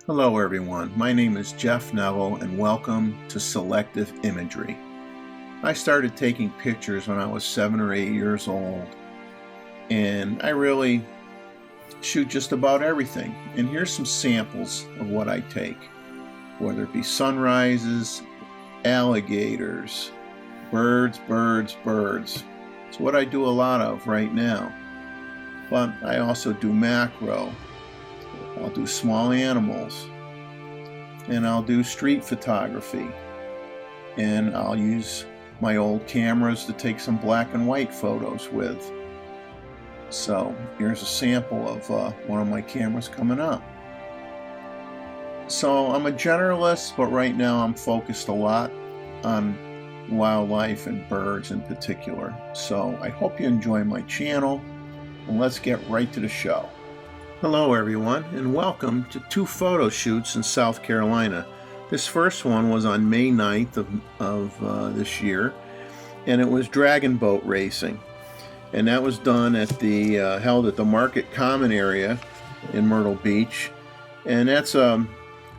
Hello everyone, my name is Jeff Neville and welcome to Selective Imagery. I started taking pictures when I was 7 or 8 years old, and I really shoot just about everything. And here's some samples of what I take, whether it be sunrises, alligators, birds. It's what I do a lot of right now. But I also do macro. I'll do small animals, and I'll do street photography, and I'll use my old cameras to take some black and white photos with. So here's a sample of one of my cameras coming up. So I'm a generalist, but right now I'm focused a lot on wildlife and birds in particular. So I hope you enjoy my channel, and let's get right to the show. Hello everyone, and welcome to 2 photo shoots in South Carolina. This first one was on May 9th of this year, and it was dragon boat racing. And that was done at the held at the Market Common area in Myrtle Beach. And that's a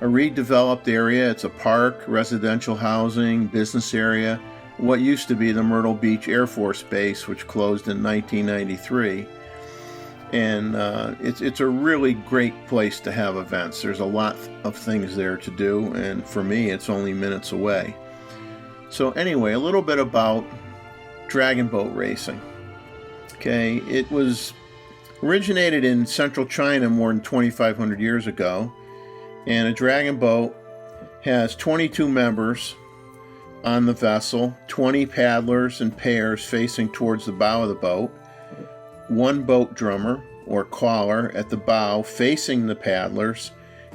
redeveloped area. It's a park, residential housing, business area. What used to be the Myrtle Beach Air Force Base, which closed in 1993. And it's a really great place to have events. There's a lot of things there to do, and for me it's only minutes away. So anyway, a little bit about dragon boat racing. Okay, it was originated in central China more than 2,500 years ago, and a dragon boat has 22 members on the vessel, 20 paddlers in pairs facing towards the bow of the boat, 1 boat drummer or caller at the bow facing the paddlers,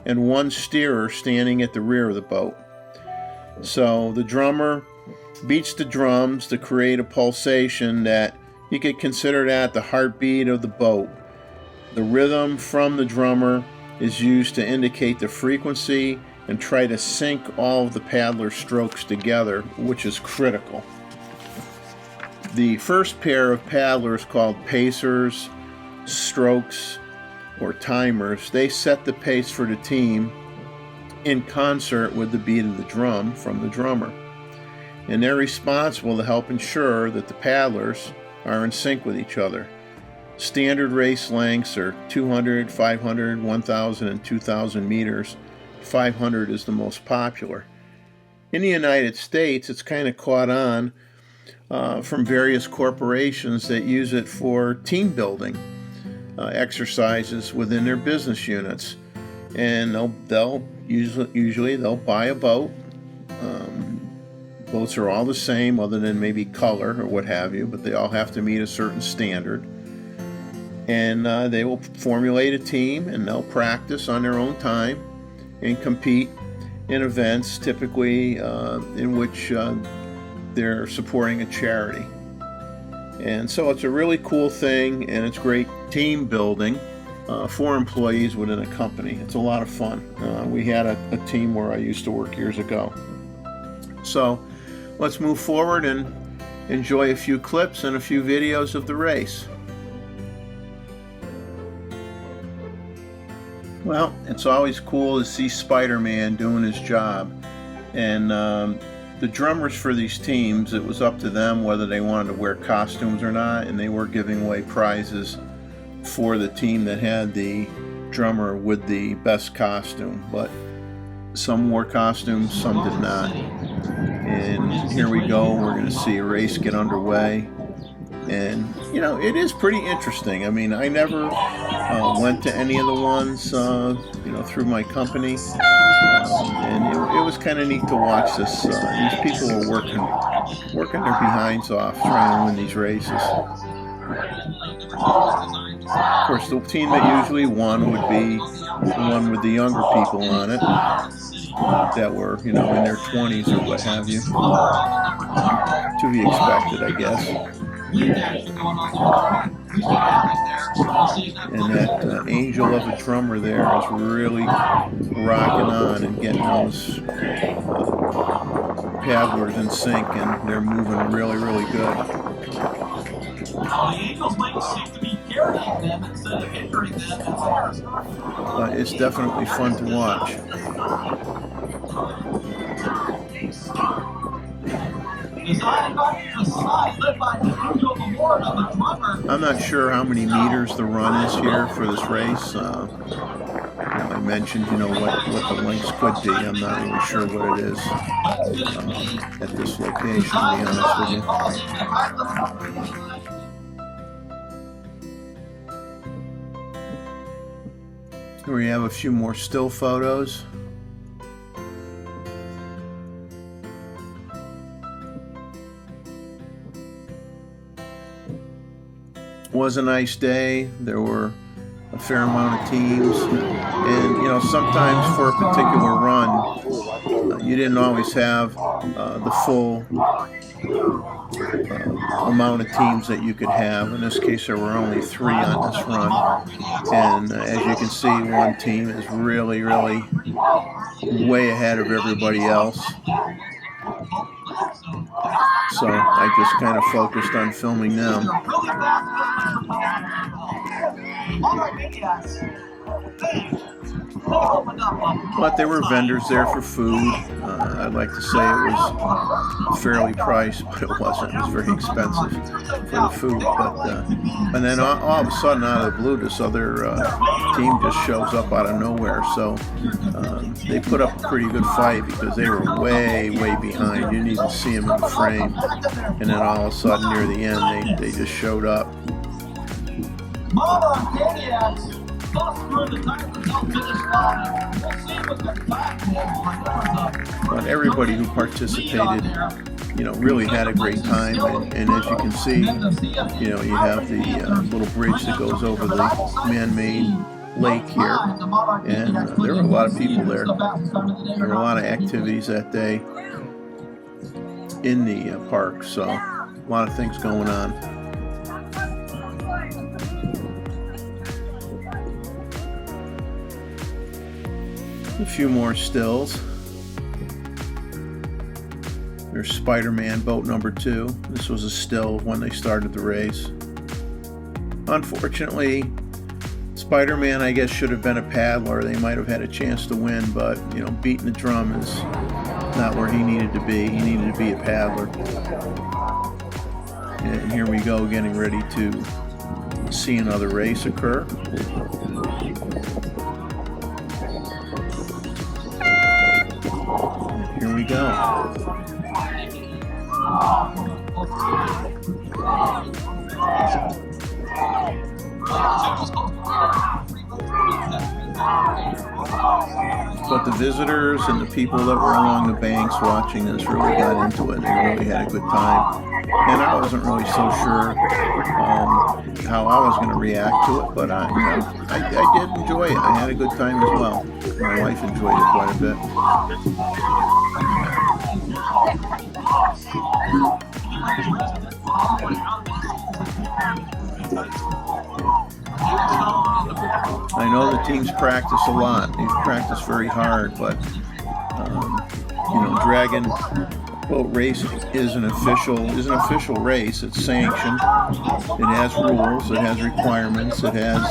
and 1 steerer standing at the rear of the boat. So the drummer beats the drums to create a pulsation that you could consider that the heartbeat of the boat. The rhythm from the drummer is used to indicate the frequency and try to sync all of the paddler strokes together, which is critical. The first pair of paddlers, called pacers, strokes, or timers, they set the pace for the team in concert with the beat of the drum from the drummer. And they're responsible to help ensure that the paddlers are in sync with each other. Standard race lengths are 200, 500, 1,000, and 2,000 meters. 500 is the most popular. In the United States, it's kind of caught on from various corporations that use it for team building exercises within their business units, and they'll usually buy a boat. Boats are all the same other than maybe color or what have you, but they all have to meet a certain standard, and they will formulate a team, and they'll practice on their own time and compete in events, typically in which they're supporting a charity. And so it's a really cool thing, and it's great team building for employees within a company. It's a lot of fun. We had a team where I used to work years ago. So let's move forward and enjoy a few clips and a few videos of the race. Well, it's always cool to see Spider-Man doing his job. And the drummers for these teams, it was up to them whether they wanted to wear costumes or not, and they were giving away prizes for the team that had the drummer with the best costume. But some wore costumes, some did not. And here we go, we're going to see a race get underway. And, you know, it is pretty interesting. I mean, I never went to any of the ones, through my company. And it was kind of neat to watch this. These people are working their behinds off trying to win these races. Of course, the team that usually won would be the one with the younger people on it that were, in their 20s or what have you. To be expected, I guess. And that angel of a drummer there is really rocking on and getting those paddlers in sync, and they're moving really, really good. But it's definitely fun to watch. I'm not sure how many meters the run is here for this race. I mentioned, what the lengths could be. I'm not really sure what it is at this location, to be honest with you. Here we have a few more still photos. It was a nice day. There were a fair amount of teams, and sometimes for a particular run you didn't always have the full amount of teams that you could have. In this case there were only 3 on this run, and as you can see, one team is really way ahead of everybody else. So I just kind of focused on filming them. But there were vendors there for food. I'd like to say it was fairly priced, but it wasn't. It was very expensive for the food. And then all of a sudden, out of the blue, this other team just shows up out of nowhere. So they put up a pretty good fight because they were way behind. You didn't even see them in the frame. And then all of a sudden, near the end, they just showed up. But everybody who participated, really had a great time, and as you can see, you have the little bridge that goes over the man-made lake here, and there were a lot of people there. There were a lot of activities that day in the park, so a lot of things going on. A few more stills. There's Spider-Man boat number 2. This was a still when they started the race. Unfortunately, Spider-Man, I guess, should have been a paddler. They might have had a chance to win, but beating the drum is not where he needed to be. He needed to be a paddler. And here we go, getting ready to see another race occur. Here we go. But the visitors and the people that were along the banks watching this really got into it. They really had a good time. And I wasn't really so sure how I was going to react to it, but I did enjoy it. I had a good time as well. My wife enjoyed it quite a bit. I know the teams practice a lot. They practice very hard, but Dragon Boat Race is an official race. It's sanctioned. It has rules. It has requirements. It has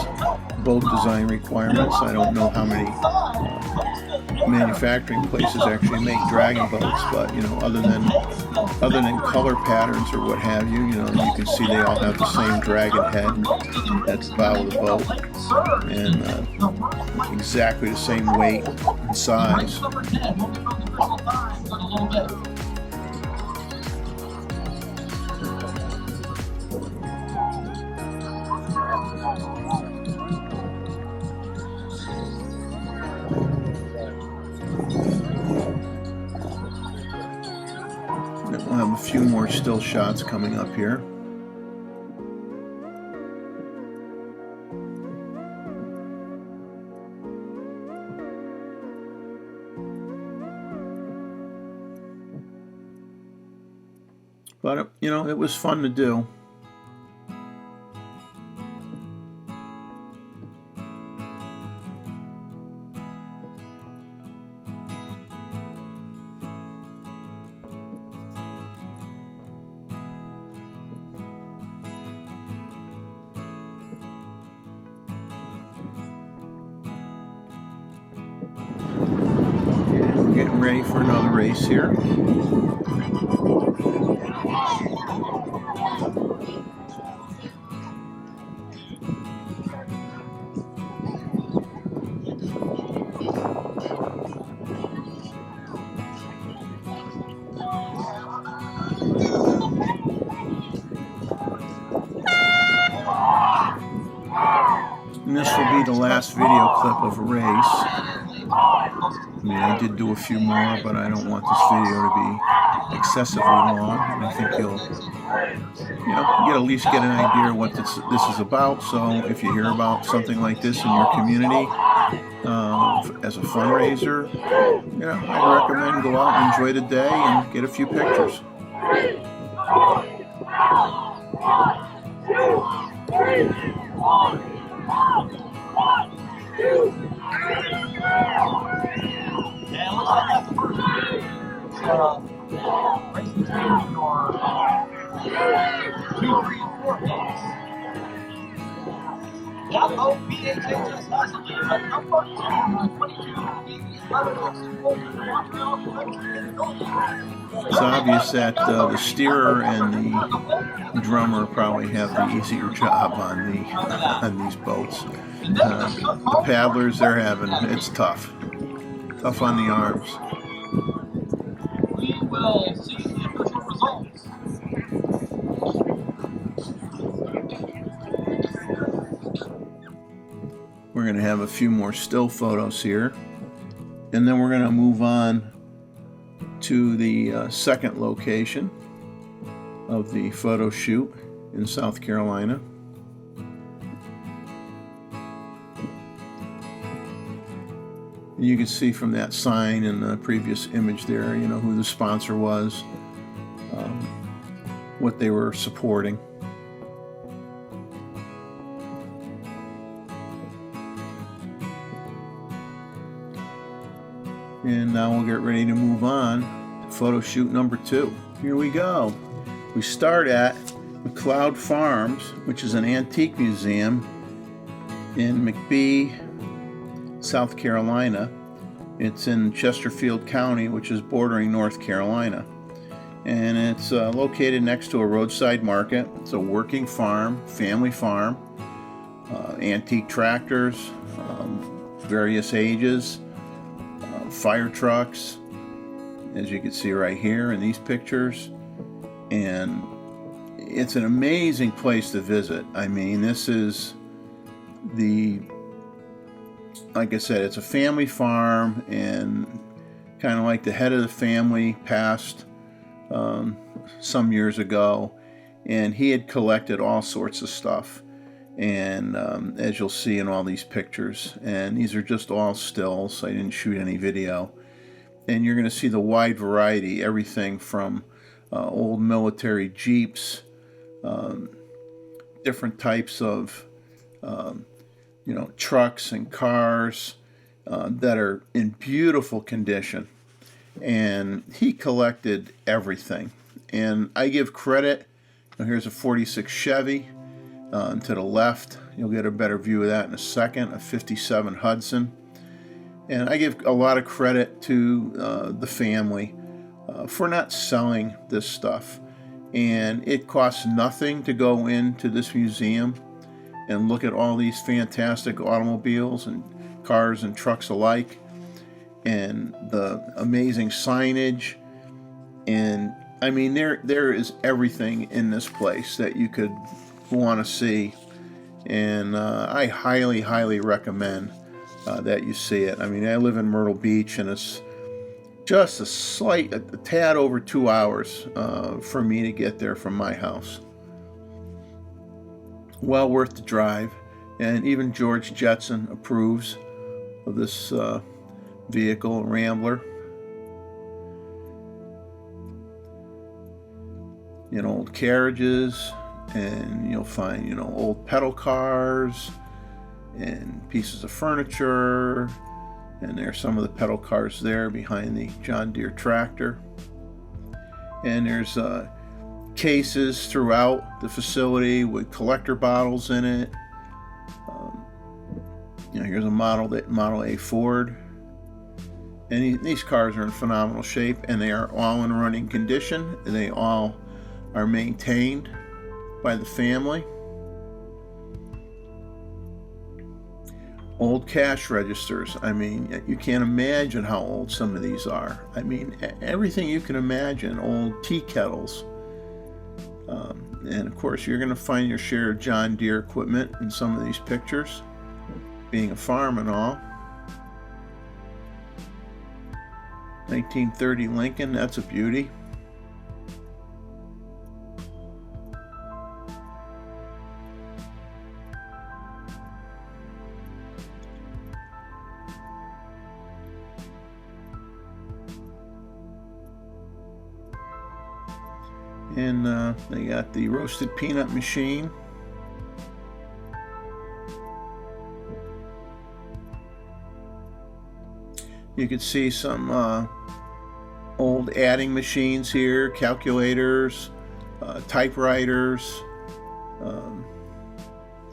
boat design requirements. I don't know how many manufacturing places actually make dragon boats, but other than color patterns or what have you, you can see they all have the same dragon head at the bow of the boat, and exactly the same weight and size. We'll have a few more still shots coming up here. But, it was fun to do. getting ready for another race here. And this will be the last video clip of a race. I mean, I did do a few more, but I don't want this video to be excessively long. And I think you'll, at least get an idea of what this is about. So if you hear about something like this in your community as a fundraiser, I'd recommend go out and enjoy the day and get a few pictures. It's obvious that the steerer and the drummer probably have the easier job on these boats. The paddlers, it's tough on the arms. We will see the official results. We're going to have a few more still photos here, and then we're going to move on to the second location of the photo shoot in South Carolina. And you can see from that sign in the previous image there, who the sponsor was, what they were supporting. And now we'll get ready to move on to photo shoot number 2. Here we go. We start at McLeod Farms, which is an antique museum in McBee, South Carolina. It's in Chesterfield County, which is bordering North Carolina. And it's located next to a roadside market. It's a working farm, family farm, antique tractors, various ages, fire trucks, as you can see right here in these pictures. And it's an amazing place to visit. I mean, this is like I said, it's a family farm, and kind of like the head of the family passed some years ago, and he had collected all sorts of stuff. And as you'll see in all these pictures, and these are just all stills, I didn't shoot any video, and you're going to see the wide variety, everything from old military jeeps, different types of trucks and cars that are in beautiful condition. And he collected everything, and I give credit. Here's a 46 Chevy. To the left, you'll get a better view of that in a second, a 57 Hudson. And I give a lot of credit to the family for not selling this stuff. And it costs nothing to go into this museum and look at all these fantastic automobiles and cars and trucks alike, and the amazing signage. And I mean, there is everything in this place that you could want to see, and I highly recommend that you see it. I mean, I live in Myrtle Beach, and it's just a tad over 2 hours for me to get there from my house. Well worth the drive, and even George Jetson approves of this vehicle, Rambler. Old carriages, and you'll find old pedal cars and pieces of furniture, and there's some of the pedal cars there behind the John Deere tractor. And there's cases throughout the facility with collector bottles in it. Here's a Model A Ford, And these cars are in phenomenal shape, and they are all in running condition. They all are maintained by the family. Old cash registers. I mean, you can't imagine how old some of these are. I mean, everything you can imagine. Old tea kettles. And of course, you're going to find your share of John Deere equipment in some of these pictures, being a farm and all. 1930 Lincoln, that's a beauty. And they got the roasted peanut machine. You can see some old adding machines here, calculators, typewriters. You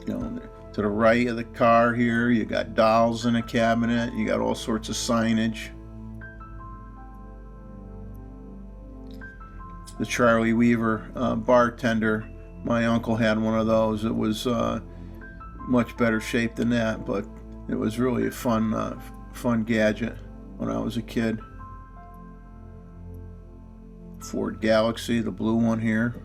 know, to the right of the car here, you got dolls in a cabinet. You got all sorts of signage. The Charlie Weaver bartender. My uncle had one of those. It was much better shape than that, but it was really a fun gadget when I was a kid. Ford Galaxy, the blue one here.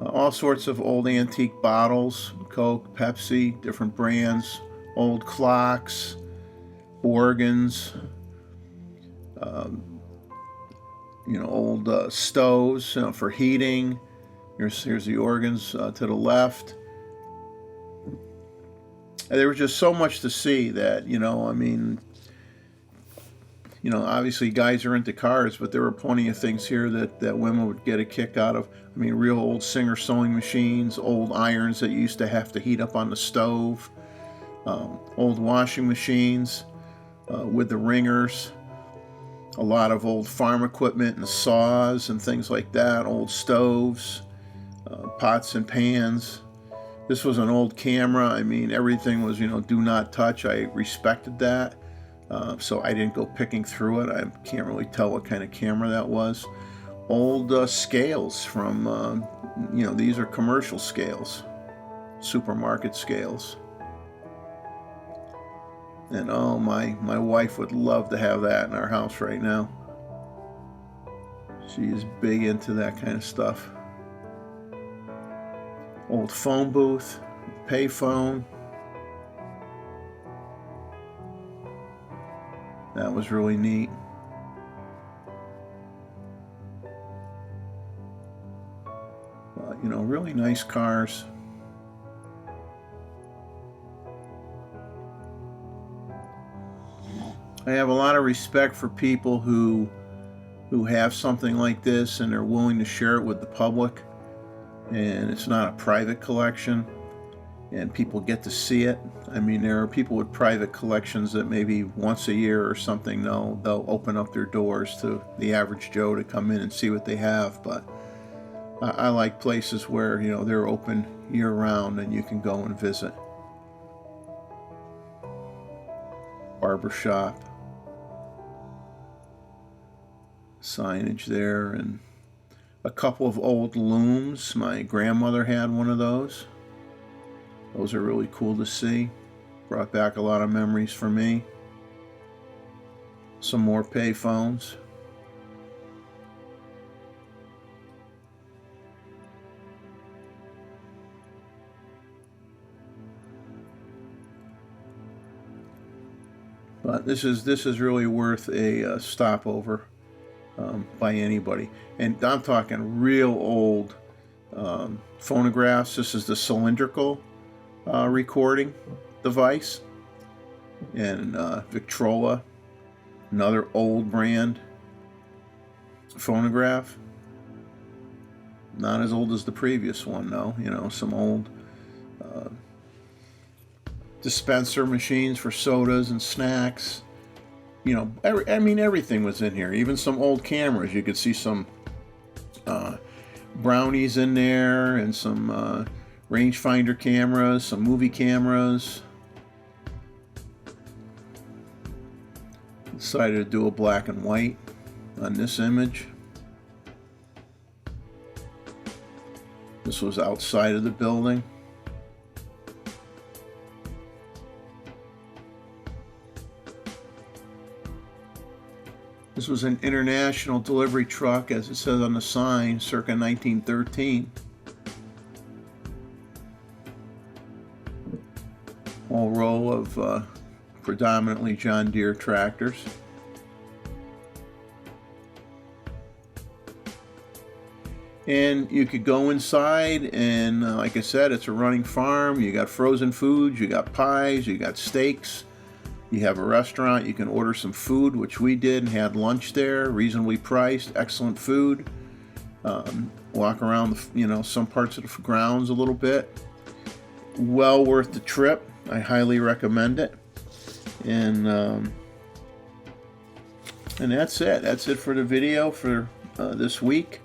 All sorts of old antique bottles, Coke, Pepsi, different brands, old clocks, organs, you know, old stoves, you know, for heating. Here's the organs to the left. There was just so much to see that, you know, I mean, you know, obviously guys are into cars, but there were plenty of things here that women would get a kick out of. I mean, real old Singer sewing machines, old irons that you used to have to heat up on the stove, old washing machines with the ringers, a lot of old farm equipment and saws and things like that, old stoves, pots and pans. This was an old camera. I mean, everything was, you know, do not touch. I respected that. So I didn't go picking through it. I can't really tell what kind of camera that was. Old scales from, you know, these are commercial scales, supermarket scales. And oh, my wife would love to have that in our house right now. She is big into that kind of stuff. Old phone booth, pay phone. That was really neat. You know, really nice cars. I have a lot of respect for people who have something like this and are willing to share it with the public, and it's not a private collection and people get to see it. I mean, there are people with private collections that maybe once a year or something they'll open up their doors to the average Joe to come in and see what they have. But I like places where, you know, they're open year-round and you can go and visit. Barbershop. Signage there, and a couple of old looms. My grandmother had one of those. Those are really cool to see. Brought back a lot of memories for me. Some more pay phones. But this is really worth a stopover by anybody. And I'm talking real old phonographs. This is the cylindrical recording device. And Victrola, another old brand phonograph. Not as old as the previous one, though. You know, some old dispenser machines for sodas and snacks. You know, I mean, everything was in here. Even some old cameras. You could see some brownies in there, and some rangefinder cameras, some movie cameras. Decided to do a black and white on this image. This was outside of the building. This was an international delivery truck, as it says on the sign, circa 1913. Whole row of predominantly John Deere tractors. And you could go inside and like I said, it's a running farm. You got frozen foods, you got pies, you got steaks. You have a restaurant, you can order some food, which we did and had lunch there, reasonably priced, excellent food. Walk around some parts of the grounds a little bit. Well worth the trip. I highly recommend it. And that's it. That's it for the video for this week.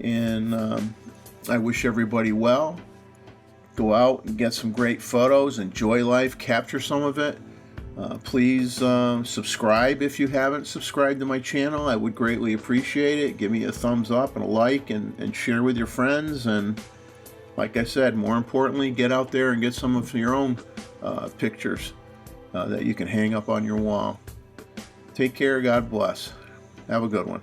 And I wish everybody well. Go out and get some great photos. Enjoy life. Capture some of it. Please subscribe if you haven't subscribed to my channel. I would greatly appreciate it. Give me a thumbs up and a like, and share with your friends. And like I said, more importantly, get out there and get some of your own pictures that you can hang up on your wall. Take care. God bless. Have a good one.